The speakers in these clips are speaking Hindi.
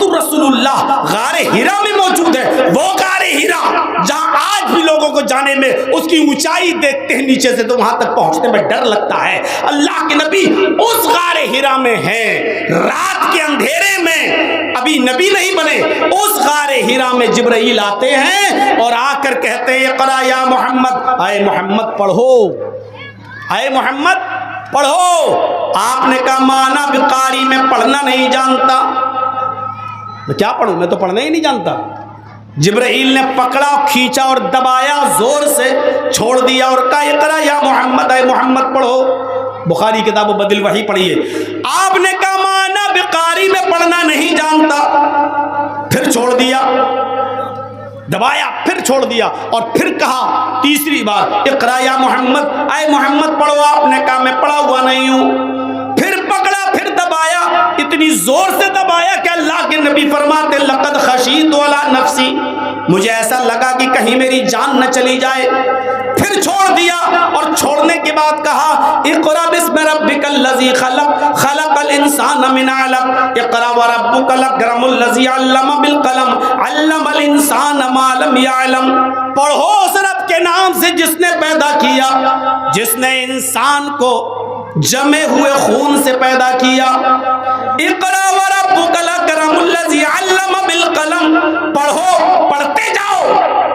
मोहम्मदुर रसूलुल्लाह गारे हिरा में मौजूद है। वो गारे हिरा जहां आज भी लोगों को जाने में उसकी ऊंचाई देखते हैं नीचे से तो वहां तक पहुंचने में डर लगता है। अल्लाह के नबी उस गारे हिरा में हैं, रात के अंधेरे में, अभी नबी नहीं बने, उस गारे हिरा में जिब्राइल आते हैं और आकर कहते हैं इक़रा या मोहम्मद, आए मोहम्मद पढ़ो, आए मोहम्मद पढ़ो। आपने कहा माना बिकारी में पढ़ना नहीं जानता। मैं क्या पढ़ूं, मैं तो पढ़ना ही नहीं जानता। जिब्राइल ने पकड़ा, खींचा और दबाया, जोर से छोड़ दिया और कहा इक़रा या मोहम्मद, आए मोहम्मद पढ़ो। बुखारी किताब बदिल वही पढ़िए। आपने कहा माना बिकारी में पढ़ना नहीं जानता, फिर छोड़ दिया, दबाया, फिर छोड़ दिया और फिर कहा तीसरी बार इक़रा या मोहम्मद, आए मोहम्मद पढ़ो। आपने कहा मैं पढ़ा हुआ नहीं हूं। फिर पकड़ा, फिर दबाया, इतनी जोर से दबाया कि अल्लाह के नबी फरमाते लक़द खशीतु अला नफ्सी, मुझे ऐसा लगा कि कहीं मेरी जान न चली जाए। फिर छोड़ दिया और छोड़ने के बाद कहा इक़रा बिस्मि रब्बिकल लज़ी खलक़, खलक़ल इंसान मिन अलक़, इक़रा व रब्बुकल अकरमुल लज़ी अल्लम बिल कलम, अल्लमल इंसान मा लम यअलम। पढ़ो उस रब के नाम से जिसने पैदा किया, जिसने इंसान को जमे हुए खून से पैदा किया। इक़रा व रब्बुकल अकरमुल लज़ी अल्लम बिल कलम, पढ़ो, पढ़ते जाओ,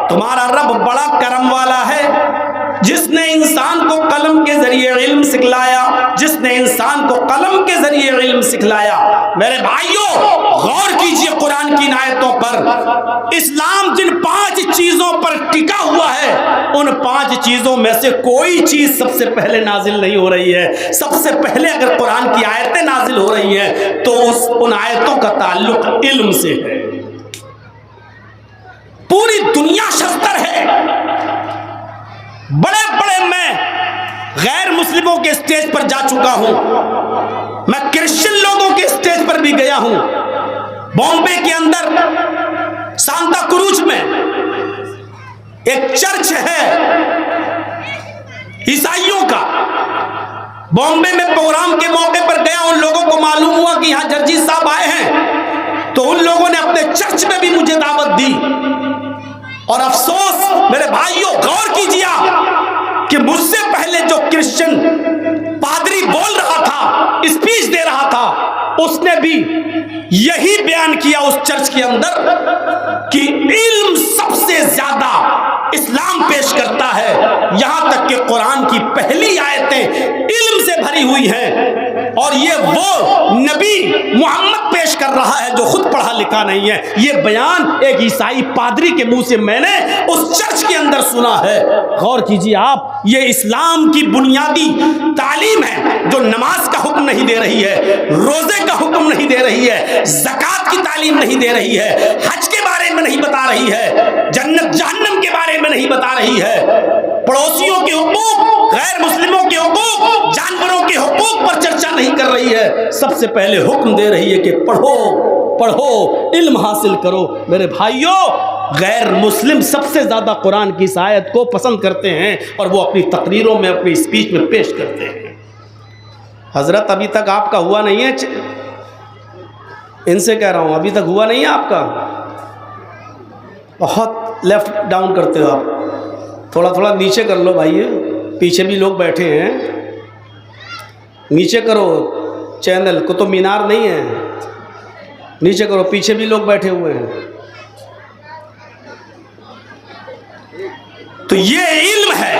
तुम्हारा रब बड़ा करम वाला है जिसने इंसान को कलम के जरिए इल्म सिखलाया, जिसने इंसान को कलम के जरिए इल्म सिखलाया। मेरे भाइयों गौर कीजिए कुरान की आयतों पर। इस्लाम जिन 5 चीजों पर टिका हुआ है, उन 5 चीजों में से कोई चीज सबसे पहले नाजिल नहीं हो रही है। सबसे पहले अगर कुरान की आयतें नाजिल हो रही हैं तो उन आयतों का ताल्लुक इल्म से है। पूरी दुनिया शस्त्र है। बड़े बड़े मैं गैर मुस्लिमों के स्टेज पर जा चुका हूं, मैं क्रिश्चियन लोगों के स्टेज पर भी गया हूं। बॉम्बे के अंदर सांता क्रूज में एक चर्च है ईसाइयों का। बॉम्बे में प्रोग्राम के मौके पर गया, उन लोगों को मालूम हुआ कि यहां जर्जी साहब आए हैं, तो उन लोगों ने अपने चर्च में भी मुझे दावत दी। और अफसोस मेरे भाइयों गौर कीजिए कि मुझसे पहले जो क्रिश्चियन पादरी बोल रहा था, स्पीच दे रहा था, उसने भी यही बयान किया उस चर्च के अंदर कि इल्म सबसे ज्यादा इस्लाम पेश करता है। यहां तक कि कुरान की पहली आयतें इल्म से भरी हुई हैं और ये वो नबी मोहम्मद पेश कर रहा है जो खुद पढ़ा लिखा नहीं है। ये बयान एक ईसाई पादरी के मुंह से मैंने उस चर्च के अंदर सुना है। गौर कीजिए आप, ये इस्लाम की बुनियादी तालीम है जो नमाज का हुक्म नहीं दे रही है, रोजे का हुक्म नहीं दे रही है, ज़कात की तालीम नहीं दे रही है, हज के बारे में नहीं बता रही है, जन्नत जहन्नम के बारे में नहीं बता रही है, पड़ोसियों के हुकूक, गैर मुस्लिमों के हुकूक, जानवरों के हुकूक पर चर्चा नहीं कर रही है। सबसे पहले हुक्म दे रही है कि पढ़ो, पढ़ो, इल्म हासिल करो। मेरे भाइयों गैर मुस्लिम सबसे ज्यादा कुरान की इस आयत को पसंद करते हैं और वो अपनी तकरीरों में, अपनी स्पीच में पेश करते हैं। हजरत अभी तक आपका हुआ नहीं है, इनसे कह रहा हूं, अभी तक हुआ नहीं है आपका। बहुत लेफ्ट डाउन करते हो आप, थोड़ा थोड़ा नीचे कर लो भाई, पीछे भी लोग बैठे हैं, नीचे करो चैनल को, तो मीनार नहीं है, नीचे करो, पीछे भी लोग बैठे हुए हैं। तो ये इल्म है।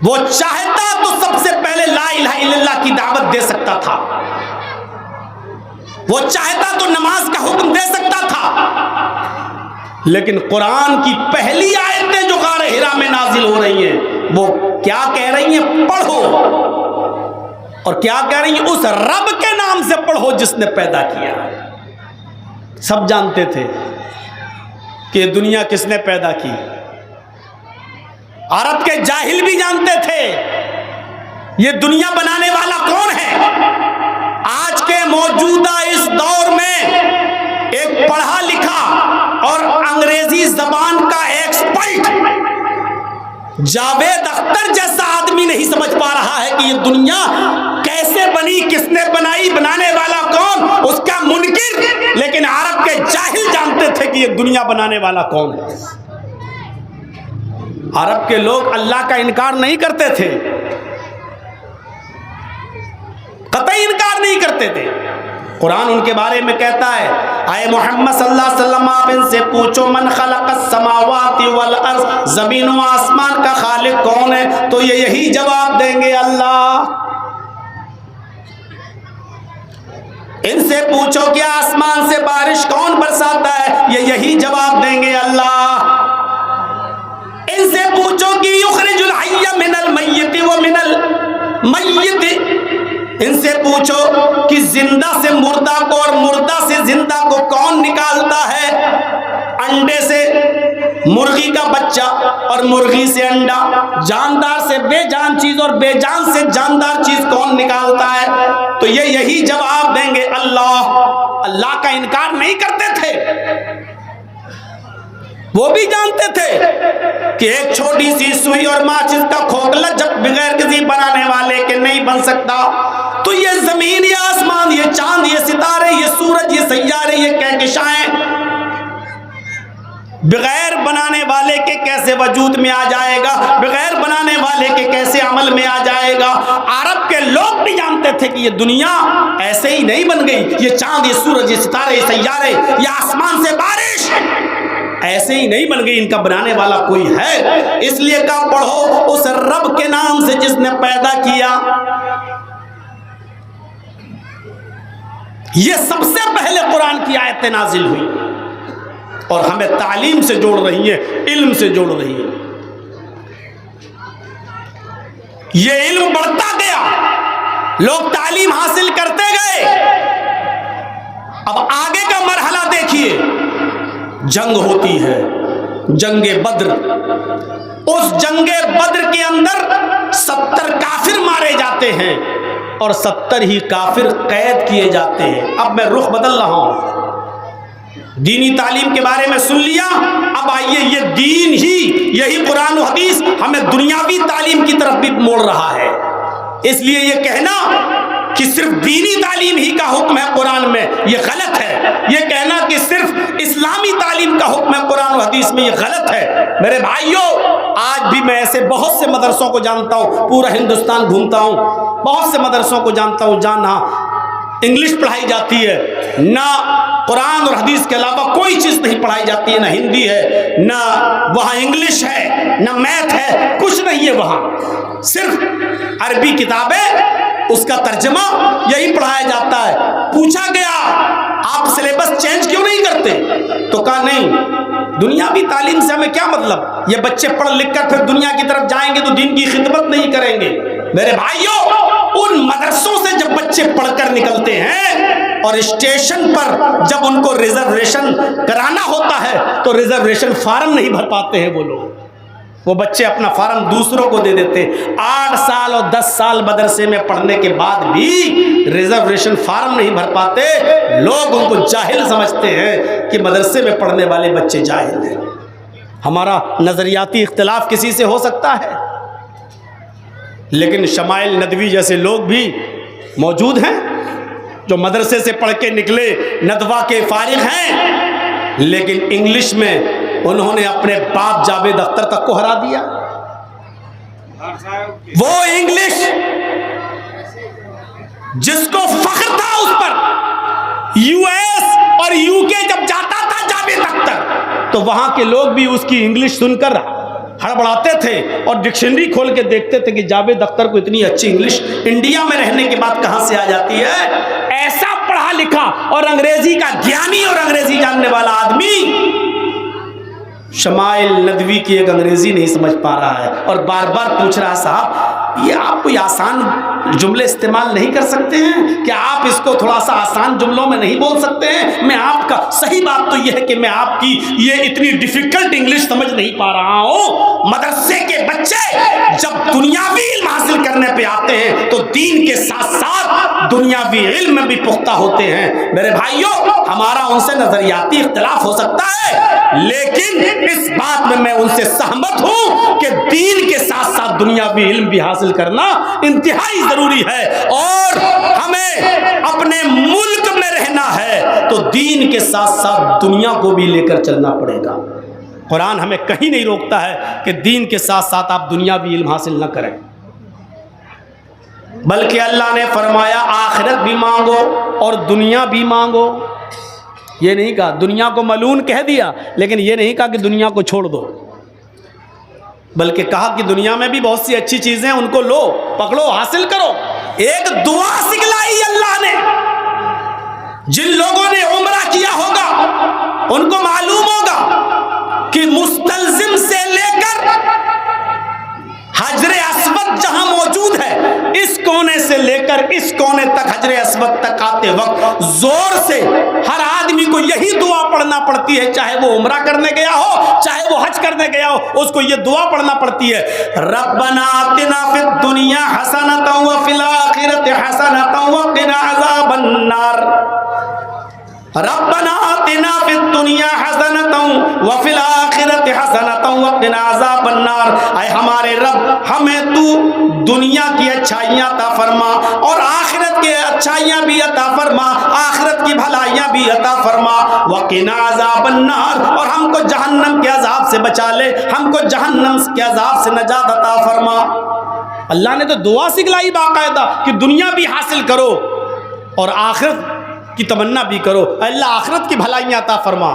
वो चाहता तो सबसे पहले ला इलाहा इल्लल्लाह की दावत दे सकता था, वो चाहता तो नमाज का हुक्म दे सकता था, लेकिन कुरान की पहली आयतें जो गारे हिरा में नाजिल हो रही हैं वो क्या कह रही हैं? पढ़ो। और क्या कह रही हैं? उस रब के नाम से पढ़ो जिसने पैदा किया। सब जानते थे कि दुनिया किसने पैदा की, अरब के जाहिल भी जानते थे ये दुनिया बनाने वाला कौन है। आज के मौजूदा इस दौर में एक पढ़ा लिखा और अंग्रेजी जबान का एक्सपर्ट जावेद अख्तर जैसा आदमी नहीं समझ पा रहा है कि ये दुनिया कैसे बनी, किसने बनाई, बनाने वाला कौन, उसका ये दुनिया बनाने वाला कौन है। अरब के लोग अल्लाह का इनकार नहीं करते थे, कतई इनकार नहीं करते थे। कुरान उनके बारे में कहता है, आए मोहम्मद सल्लल्लाहु अलैहि वसल्लम आप इनसे पूछो मन खलक़स समावाति वल अर्ज़, ज़मीन व आसमान का खालिक कौन है, तो ये यही जवाब देंगे अल्लाह। इनसे पूछो कि आसमान से बारिश कौन बरसाता है, ये यही जवाब देंगे अल्लाह। इनसे पूछो कि युखरिजुल हय्य मिनल मय्यति व मिनल मय्यति, इनसे पूछो कि जिंदा से मुर्दा को और मुर्दा से जिंदा को कौन निकालता है, अंडे से मुर्गी का बच्चा और मुर्गी से अंडा, जानदार से बेजान चीज और बेजान से जानदार चीज कौन निकालता है, तो ये यही जवाब देंगे अल्लाह। अल्लाह का इनकार नहीं करते थे, वो भी जानते थे कि एक छोटी सी सुई और माचिस का खोखला जब बगैर किसी बनाने वाले के नहीं बन सकता, तो ये जमीन, ये आसमान, ये चांद, ये सितारे, ये सूरज, ये सैयारे, ये कहकशाएं बगैर बनाने वाले के कैसे वजूद में आ जाएगा, बगैर बनाने वाले के कैसे अमल में आ जाएगा। अरब के लोग भी जानते थे कि ये दुनिया ऐसे ही नहीं बन गई, ये चांद, ये सूरज, ये सितारे, ये सैयारे, ये आसमान से बारिश ऐसे ही नहीं बन गई, इनका बनाने वाला कोई है। इसलिए कहा पढ़ो उस रब के नाम से जिसने पैदा किया। ये सबसे पहले कुरान की आयतें नाजिल हुई और हमें तालीम से जोड़ रही है, इल्म से जोड़ रही है। ये इल्म बढ़ता गया, लोग तालीम हासिल करते गए। अब आगे का मरहला देखिए, जंग होती है, जंगे बद्र। उस जंगे बद्र के अंदर 70 काफिर मारे जाते हैं और 70 ही काफिर कैद किए जाते हैं। अब मैं रुख बदल रहा हूं, दीनी तालीम के बारे में सुन लिया, अब आइए ये दीन ही, यही कुरान और हदीस हमें दुनियावी तालीम की तरफ भी मोड़ रहा है। इसलिए ये कहना कि सिर्फ दीनी तालीम ही का हुक्म है कुरान में, ये गलत है। ये कहना कि सिर्फ इस्लामी तालीम का हुक्म है कुरान और हदीस में, ये गलत है। मेरे भाइयों, आज भी मैं ऐसे बहुत से मदरसों को जानता हूँ, पूरा हिंदुस्तान घूमता हूँ, बहुत से मदरसों को जानता हूँ जहाँ इंग्लिश पढ़ाई जाती है, ना कुरान और हदीस के अलावा कोई चीज़ नहीं पढ़ाई जाती है, ना हिंदी है, ना वहाँ इंग्लिश है, ना मैथ है, कुछ नहीं है वहाँ। सिर्फ अरबी किताबें, उसका तर्जमा यही पढ़ाया जाता है। पूछा गया आप सिलेबस चेंज क्यों नहीं करते, तो कहा नहीं, दुनियावी तालीम से हमें क्या मतलब, ये बच्चे पढ़ लिख कर फिर दुनिया की तरफ जाएंगे तो दीन की खिदमत नहीं करेंगे। मेरे भाइयों, उन मदरसों से जब बच्चे पढ़कर निकलते हैं और स्टेशन पर जब उनको रिजर्वेशन कराना होता है तो रिजर्वेशन फार्म नहीं भर पाते हैं वो लोग, वो बच्चे अपना फार्म दूसरों को दे देते। 8 साल और 10 साल मदरसे में पढ़ने के बाद भी रिजर्वेशन फार्म नहीं भर पाते। लोग उनको जाहिल समझते हैं कि मदरसे में पढ़ने वाले बच्चे जाहिल हैं। हमारा नजरियाती इख्तिलाफ किसी से हो सकता है, लेकिन शमाइल नदवी जैसे लोग भी मौजूद हैं जो मदरसे से पढ़ के निकले, नदवा के फारिग हैं, लेकिन इंग्लिश में उन्होंने अपने बाप जावेद अख्तर तक को हरा दिया। वो इंग्लिश जिसको फख्र था उस पर, यूएस और यूके जब जाता था जावेद अख्तर, तो वहां के लोग भी उसकी इंग्लिश सुनकर हड़बड़ाते थे और डिक्शनरी खोल के देखते थे कि जावेद अख्तर को इतनी अच्छी इंग्लिश इंडिया में रहने के बाद कहां से आ जाती है। ऐसा पढ़ा लिखा और अंग्रेजी का ज्ञानी और अंग्रेजी जानने वाला आदमी शमाइल नदवी की एक अंग्रेजी नहीं समझ पा रहा है और बार बार पूछ रहा, साहब ये आप कोई आसान जुमले इस्तेमाल नहीं कर सकते हैं क्या, आप इसको थोड़ा सा आसान जुमलों में नहीं बोल सकते हैं। मैं आपका, सही बात तो यह है कि मैं आपकी ये इतनी डिफिकल्ट इंग्लिश समझ नहीं पा रहा हूं। मदरसे के बच्चे जब दुनियावी इल्म हासिल करने पे आते हैं तो दीन के साथ साथ दुनियावी इल्म में भी पुख्ता होते हैं। मेरे भाइयों, हमारा उनसे नजरियाती इख्तिलाफ हो सकता है, लेकिन इस बात में मैं उनसे सहमत हूं कि दीन के साथ साथ दुनियावी इल्म भी हासिल करना इंतहाई जरूरी है। और हमें अपने मुल्क में रहना है तो दीन के साथ साथ दुनिया को भी लेकर चलना पड़ेगा। कुरान हमें कहीं नहीं रोकता है कि दीन के साथ साथ आप दुनिया भी इल्म हासिल न करें, बल्कि अल्लाह ने फरमाया आखिरत भी मांगो और दुनिया भी मांगो। ये नहीं कहा, दुनिया को मलून कह दिया, लेकिन ये नहीं कहा कि दुनिया को छोड़ दो, बल्कि कहा कि दुनिया में भी बहुत सी अच्छी चीजें हैं, उनको लो, पकड़ो, हासिल करो। एक दुआ सिखलाई अल्लाह ने। जिन लोगों ने उम्रा किया होगा उनको मालूम होगा कि मुस्तलजिम से लेकर हजरे अस्वद जहां मौजूद है, इस कोने से लेकर इस कोने तक हजरे अस्वद तक आते वक्त जोर से हर आदमी को यही दुआ पढ़ना पड़ती है, चाहे वो उम्रा करने गया हो, चाहे वो हज करने गया हो, उसको ये दुआ पढ़ना पड़ती है, रब्बना आतिना फिद दुनिया हसनतन व फिल आखिरति हसनतन व क़िना अज़ाबन नार। रब्बना आतिना फिद दुनिया हसनतन व फिल आखिरति हसनतन व क़िना अज़ाबन नार। ऐ हमारे रब, हमें तू दुनिया की अच्छाइयाँ अता फरमा और आखिरत की अच्छाइयाँ भी अता फरमा, आखिरत की भलाइयाँ भी अता फरमा, व क़िना अज़ाबन नार, और हमको जहन्नम के अजाब से बचा ले, हमको जहन्नम के अजाब से नजात अता फरमा। अल्लाह ने तो दुआ सिखलाई बाकायदा कि दुनिया भी हासिल करो और आखिरत की तमन्ना भी करो। अल्लाह आखिरत की भलाइयाँ अता फरमा,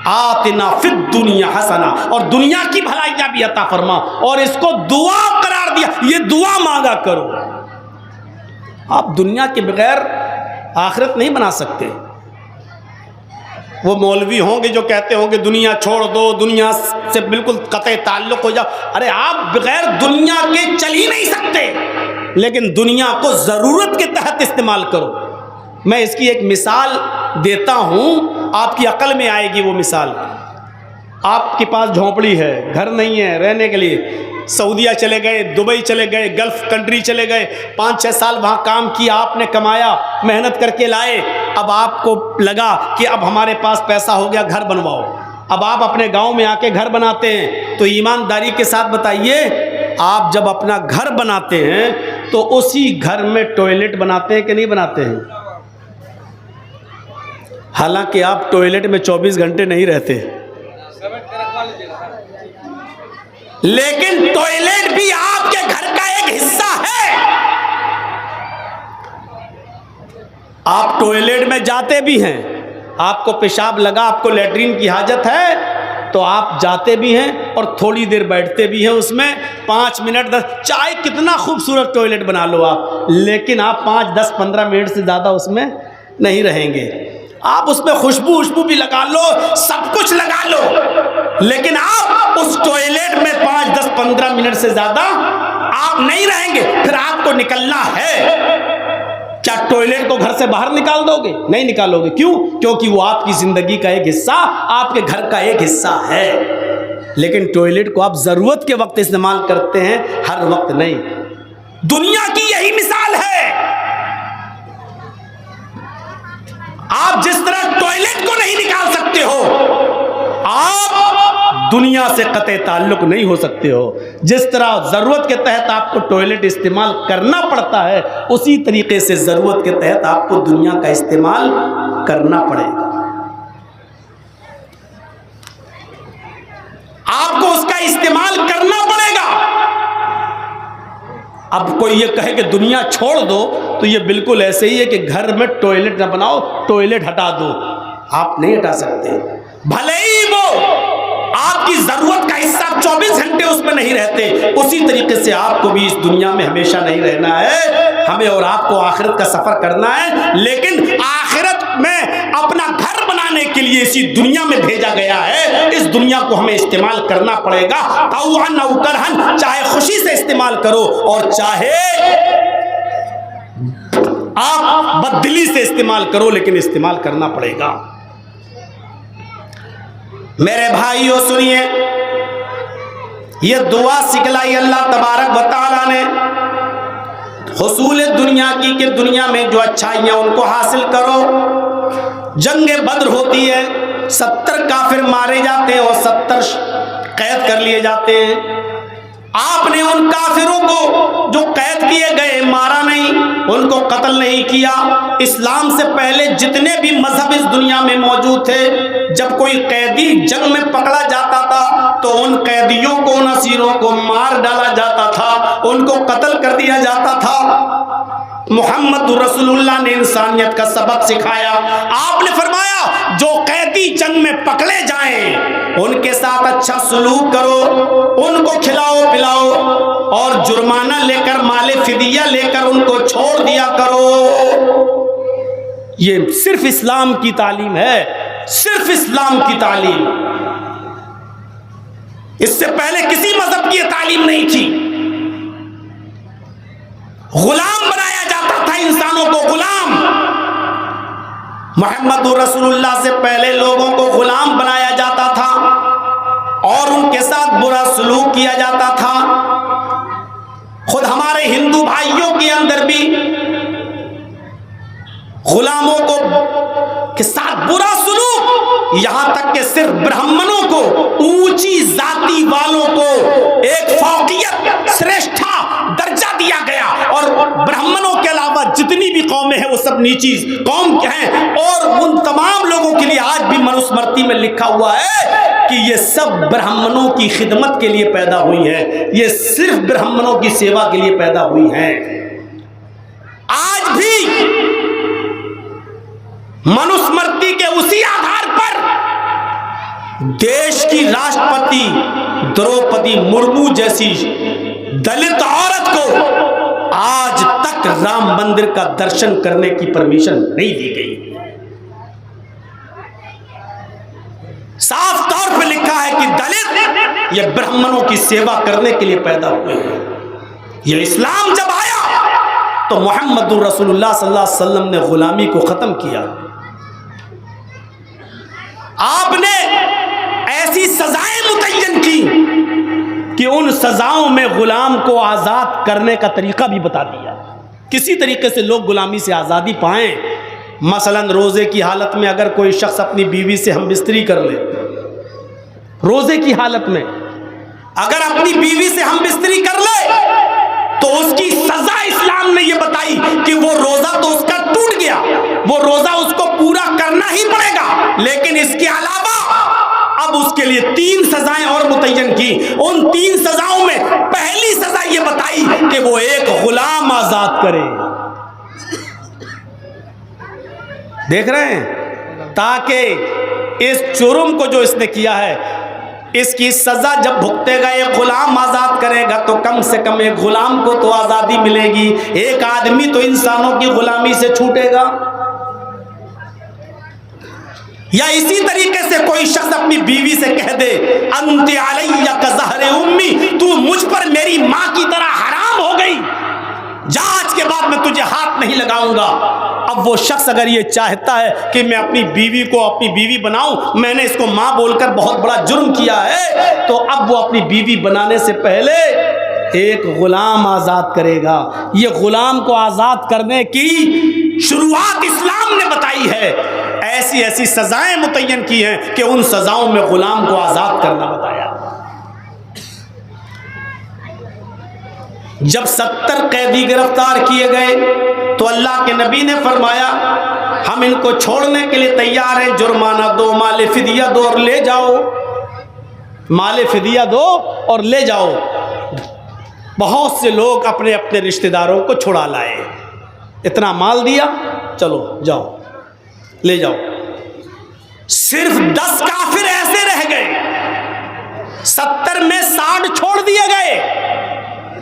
आतिना फिद दुनिया हसना, और दुनिया की भलाइयाँ भी अता फरमा, और इसको दुआ करार दिया, ये दुआ मांगा करो। आप दुनिया के बगैर आखिरत नहीं बना सकते। वो मौलवी होंगे जो कहते होंगे दुनिया छोड़ दो, दुनिया से बिल्कुल कतई ताल्लुक हो जाओ। अरे आप बगैर दुनिया के चल ही नहीं सकते, लेकिन दुनिया को ज़रूरत के तहत इस्तेमाल करो। मैं इसकी एक मिसाल देता हूँ, आपकी अकल में आएगी वो मिसाल। आपके पास झोंपड़ी है, घर नहीं है रहने के लिए, सऊदीया चले गए, दुबई चले गए, गल्फ कंट्री चले गए, 5-6 साल वहाँ काम किया, आपने कमाया, मेहनत करके लाए, अब आपको लगा कि अब हमारे पास पैसा हो गया, घर बनवाओ। अब आप अपने गांव में आके घर बनाते हैं, तो ईमानदारी के साथ बताइए, आप जब अपना घर बनाते हैं तो उसी घर में टॉयलेट बनाते हैं कि नहीं बनाते हैं? हालांकि आप टॉयलेट में 24 घंटे नहीं रहते, लेकिन टॉयलेट भी आपके घर का एक हिस्सा है। आप टॉयलेट में जाते भी हैं, आपको पेशाब लगा, आपको लेटरिन की हाजत है, तो आप जाते भी हैं और थोड़ी देर बैठते भी हैं उसमें, 5 मिनट 10, चाहे कितना खूबसूरत टॉयलेट बना लो आप, लेकिन आप 5, 10, 15 मिनट से ज़्यादा उसमें नहीं रहेंगे। आप उसमें खुशबू भी लगा लो, सब कुछ लगा लो, लेकिन आप उस टॉयलेट में 5, 10, 15 मिनट से ज्यादा आप नहीं रहेंगे। फिर आपको निकलना है, क्या टॉयलेट को घर से बाहर निकाल दोगे? नहीं निकालोगे। क्यों? क्योंकि वो आपकी जिंदगी का एक हिस्सा, आपके घर का एक हिस्सा है। लेकिन टॉयलेट को आप जरूरत के वक्त इस्तेमाल करते हैं, हर वक्त नहीं। दुनिया की यही मिसाल है। आप जिस तरह टॉयलेट को नहीं निकाल सकते हो, आप दुनिया से कतई ताल्लुक नहीं हो सकते हो। जिस तरह जरूरत के तहत आपको टॉयलेट इस्तेमाल करना पड़ता है, उसी तरीके से जरूरत के तहत आपको दुनिया का इस्तेमाल करना पड़ेगा। आपको उसका इस्तेमाल करना पड़ेगा। अब कोई ये कहे कि दुनिया छोड़ दो, तो ये बिल्कुल ऐसे ही है कि घर में टॉयलेट ना बनाओ, टॉयलेट हटा दो। आप नहीं हटा सकते, भले ही वो आपकी जरूरत का हिस्सा 24 घंटे उसमें नहीं रहते, उसी तरीके से आपको भी इस दुनिया में हमेशा नहीं रहना है। हमें और आपको आखिरत का सफर करना है, लेकिन आखिरत में अपना घर बनाने के लिए इसी दुनिया में भेजा गया है। इस दुनिया को हमें इस्तेमाल करना पड़ेगा, तौअन औ करहन, चाहे खुशी से इस्तेमाल करो और चाहे आप बददिली से इस्तेमाल करो, लेकिन इस्तेमाल करना पड़ेगा। मेरे भाइयों सुनिए, ये दुआ सिखलाई अल्लाह तबारक व तआला ने हुसूल दुनिया की, कि दुनिया में जो अच्छाइयाँ उनको हासिल करो। जंग बद्र होती है, 70 काफिर मारे जाते हैं और 70 कैद कर लिए जाते हैं। आपने उन काफिरों को जो कैद किए गए मारा नहीं, उनको कत्ल नहीं किया। इस्लाम से पहले जितने भी मजहब इस दुनिया दुनिया में मौजूद थे। जब कोई कैदी जंग में पकड़ा जाता था तो उन कैदियों को, उन असीरों को मार डाला जाता था, उनको कत्ल कर दिया जाता था। मोहम्मद रसूलुल्लाह ने इंसानियत का सबक सिखाया। आपने फरमाया जो कैदी जंग में पकड़े जाएं उनके साथ अच्छा सलूक करो, उनको खिलाओ पिलाओ और जुर्माना लेकर, माले फिदिया लेकर उनको छोड़ दिया करो। ये सिर्फ इस्लाम की तालीम है, सिर्फ इस्लाम की तालीम। इससे पहले किसी मजहब की तालीम नहीं थी। गुलाम बनाया जाता था इंसानों को, गुलाम। मोहम्मद रसूलुल्लाह से पहले लोगों को गुलाम बनाया जाता था और उनके साथ बुरा सलूक किया जाता था। खुद हमारे हिंदू भाइयों के अंदर भी गुलामों को के साथ बुरा सलूक, यहां तक कि सिर्फ ब्राह्मणों को, ऊंची जाति वालों को एक फौकियत, श्रेष्ठा दर्जा दिया गया और ब्राह्मणों के अलावा जितनी भी कौमें हैं वो सब नीची कौम के हैं। और उन तमाम लोगों के लिए आज भी मनुस्मृति में लिखा हुआ है कि ये सब ब्राह्मणों की खिदमत के लिए पैदा हुई है, ये सिर्फ ब्राह्मणों की सेवा के लिए पैदा हुई है। आज भी मनुस्मृति के उसी आधार पर देश की राष्ट्रपति द्रौपदी मुर्मू जैसी दलित औरत को आज तक राम मंदिर का दर्शन करने की परमिशन नहीं दी गई। साफ तौर पर लिखा है कि दलित ये ब्राह्मणों की सेवा करने के लिए पैदा हुए हैं। ये इस्लाम जब आया तो मोहम्मद रसूलुल्लाह सल्लल्लाहु अलैहि वसल्लम ने गुलामी को खत्म किया। आपने ऐसी सजाएं मुतय्यन की कि उन सजाओं में गुलाम को आजाद करने का तरीका भी बता दिया, किसी तरीके से लोग गुलामी से आजादी पाएं। मसलन रोजे की हालत में अगर कोई शख्स अपनी बीवी से हमबिस्तरी कर ले, रोजे की हालत में अगर अपनी बीवी से हमबिस्तरी कर ले तो उसकी सजा इस्लाम ने यह बताई कि वो रोजा तो उसका टूट गया, वो रोजा उसको पूरा करना ही पड़ेगा, लेकिन इसके अलावा अब उसके लिए 3 सजाएं और मुतय्यन की। उन 3 सजाओं में पहली सजा यह बताई कि वो एक गुलाम आजाद करे। देख रहे हैं, ताकि इस जुर्म को जो इसने किया है इसकी सजा जब भुगतेगा, एक गुलाम आजाद करेगा तो कम से कम एक गुलाम को तो आजादी मिलेगी, एक आदमी तो इंसानों की गुलामी से छूटेगा। या इसी तरीके से कोई शख्स अपनी बीवी से कह दे अंत अलैया का ज़हरे उम्मी, तू मुझ पर मेरी मां की तरह हराम हो गई, जा आज के बाद मैं तुझे हाथ नहीं लगाऊंगा। अब वो शख्स अगर ये चाहता है कि मैं अपनी बीवी को अपनी बीवी बनाऊं, मैंने इसको मां बोलकर बहुत बड़ा जुर्म किया है, तो अब वो अपनी बीवी बनाने से पहले एक गुलाम आजाद करेगा। ये गुलाम को आजाद करने की शुरुआत इस्लाम ने बताई है। ऐसी ऐसी सजाएं मुतय्यन की हैं कि उन सजाओं में गुलाम को आजाद करना बताया। जब 70 कैदी गिरफ्तार किए गए तो अल्लाह के नबी ने फरमाया हम इनको छोड़ने के लिए तैयार हैं, जुर्माना दो, माले फिदिया दो और ले जाओ, माले फिदिया दो और ले जाओ। बहुत से लोग अपने अपने रिश्तेदारों को छुड़ा लाए, इतना माल दिया, चलो जाओ ले जाओ। सिर्फ 10 काफिर ऐसे रह गए, 70 में 60 छोड़ दिए गए।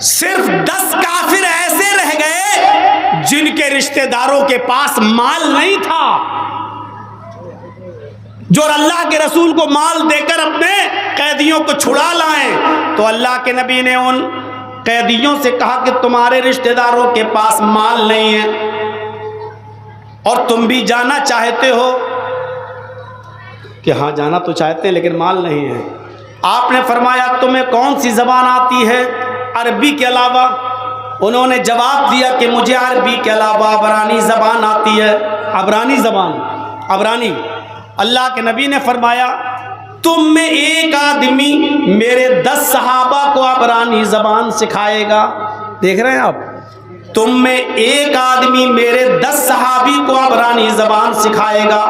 सिर्फ 10 काफिर ऐसे रह गए जिनके रिश्तेदारों के पास माल नहीं था, जो अल्लाह के रसूल को माल देकर अपने कैदियों को छुड़ा लाए। तो अल्लाह के नबी ने उन कैदियों से कहा कि तुम्हारे रिश्तेदारों के पास माल नहीं है और तुम भी जाना चाहते हो, कि हाँ जाना तो चाहते हैं लेकिन माल नहीं है। आपने फरमाया तुम्हें कौन सी जबान आती है अरबी के अलावा? उन्होंने जवाब दिया कि मुझे अरबी के अलावा अबरानी ज़बान आती है। अबरानी ज़बान, अबरानी। अल्लाह के नबी ने फरमाया तुम में एक आदमी मेरे 10 सहाबा को अबरानी ज़बान सिखाएगा। देख रहे हैं आप, तुम में एक आदमी मेरे 10 सहाबी को अबरानी ज़बान सिखाएगा।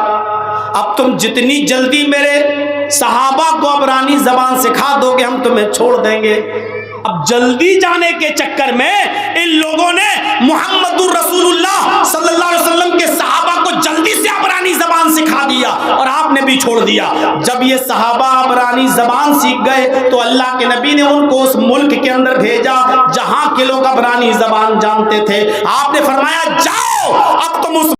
अब तुम जितनी जल्दी मेरे सहाबा को अबरानी जबान सिखा दोगे हम तुम्हें छोड़ देंगे। अब जल्दी जाने के चक्कर में इन लोगों ने मुहम्मदुर रसूलुल्लाह सल्लल्लाहु अलैहि वसल्लम के सहाबा को जल्दी से अबरानी जबान सिखा दिया और आपने भी छोड़ दिया। जब ये सहाबा अबरानी जबान सीख गए तो अल्लाह के नबी ने उनको उस मुल्क के अंदर भेजा जहां के लोग अबरानी जबान जानते थे। आपने फरमाया जाओ अब तुम उस